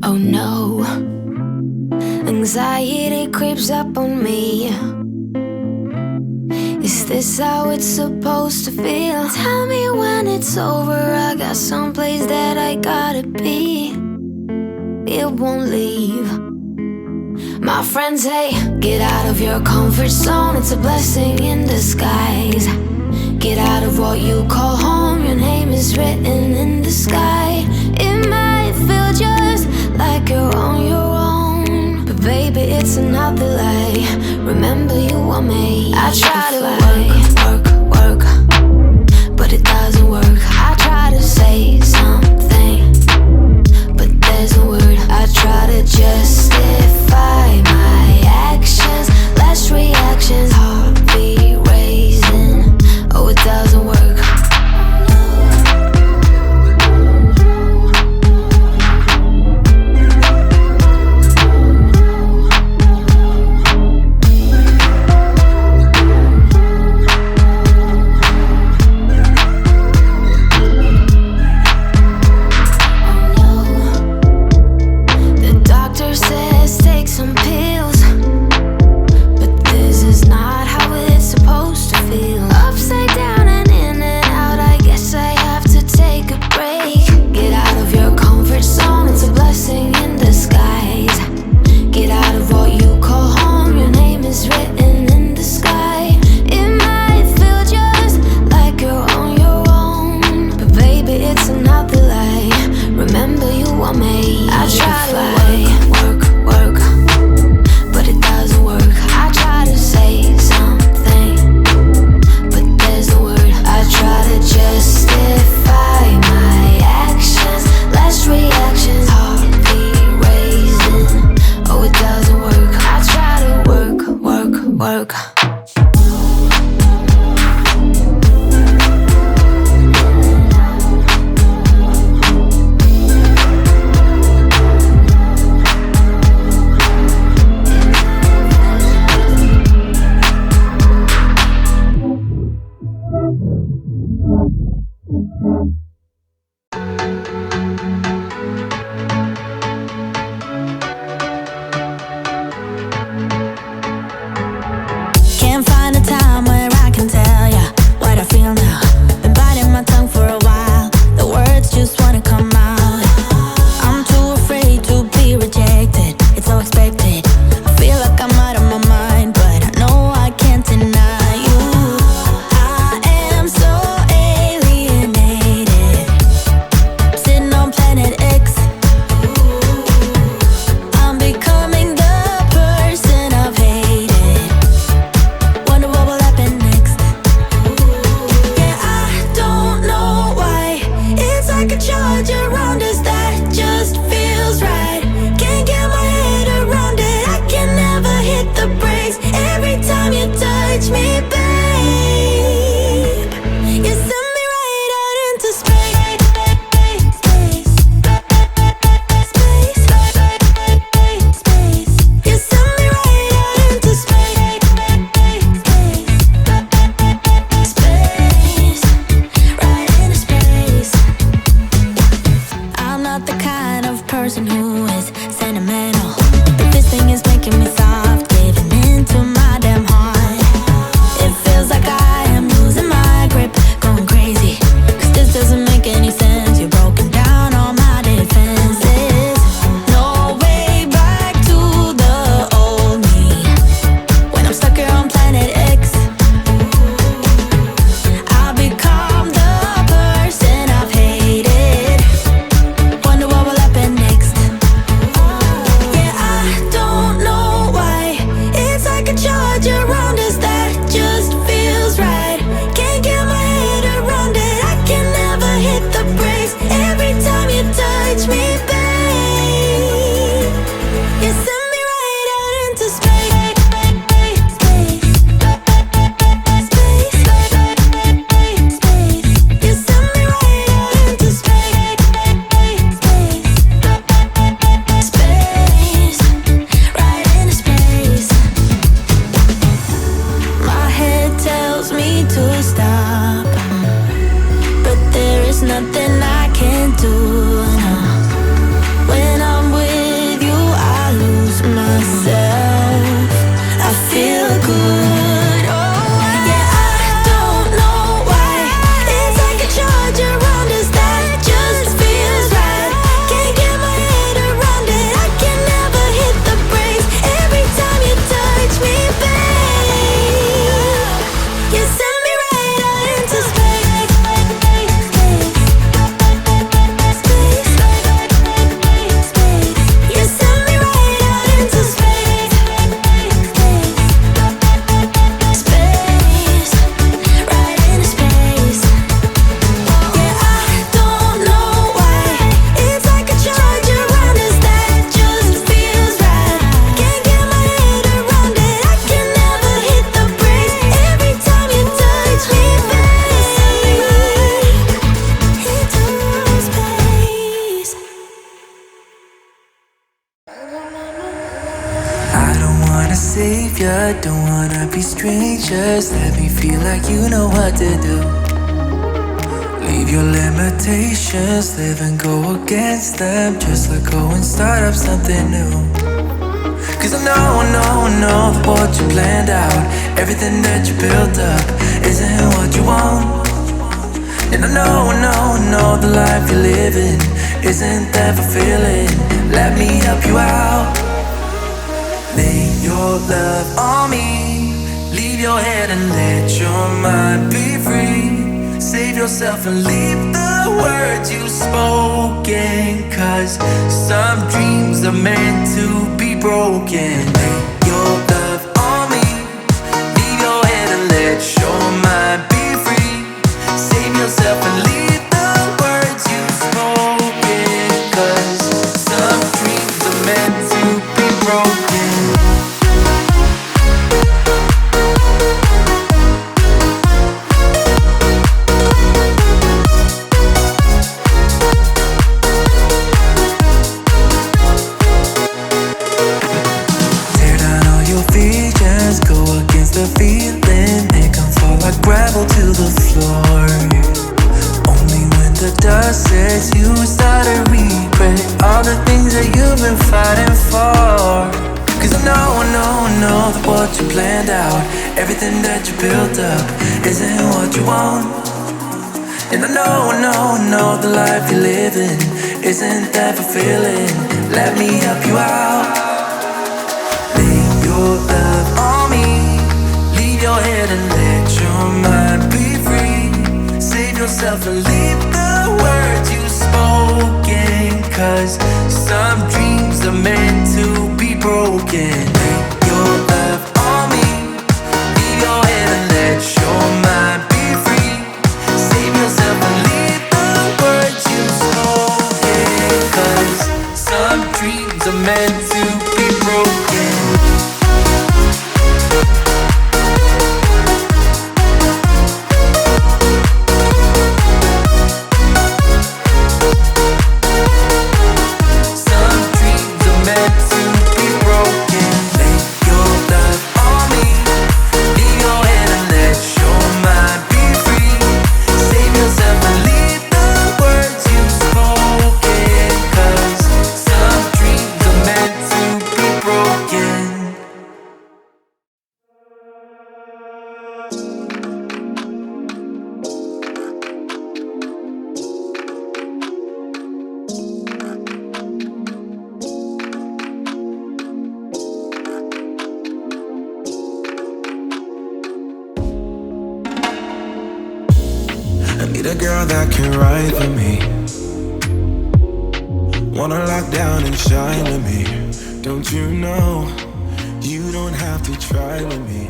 Oh no, anxiety creeps up on me. Is this how it's supposed to feel? Tell me when it's over, I got someplace that I gotta be. It won't leave. My friends say, get out of your comfort zone, it's a blessing in disguise. Get out of what you call home, your name is written in the sky. It might feel just like you're on your own, but baby, it's another lie. Remember you were made. I try to work, but it doesn't work. I try to say something, but there's no word. I try to justify my actions, less reactions, heart beat raising. Oh, it doesn't work. savior. Don't wanna be strangers. Let me feel like you know what to do. Leave your limitations, live and go against them. Just let go and start up something new. Cause I know that what you planned out, everything that you built up, isn't what you want. And I know the life you're living isn't that fulfilling. Let me help you out. Lay your love on me. Leave your head and let your mind be free. Save yourself and leave the words you spoken. Cause some dreams are meant to be broken. Lay your love on me. Leave your head and let your mind be free. Save yourself and leave the words you spoken. Cause some dreams are meant to be broken. Gravel to the floor. Only when the dust sets you start to regret all the things that you've been fighting for. Cause I know that what you planned out, everything that you built up, isn't what you want. And I know the life you're living isn't that fulfilling. Let me help you out. Lay your love on me. Leave your head and let your mind be free. Save yourself and leave the words you spoken. Cause some dreams are meant to be broken. Lay your love on me. Leave your head and let your mind be free. Save yourself and leave the words you spoken. Cause some dreams are meant to be broken. I need a girl that can ride for me. Wanna lock down and shine with me. Don't you know, you don't have to try with me.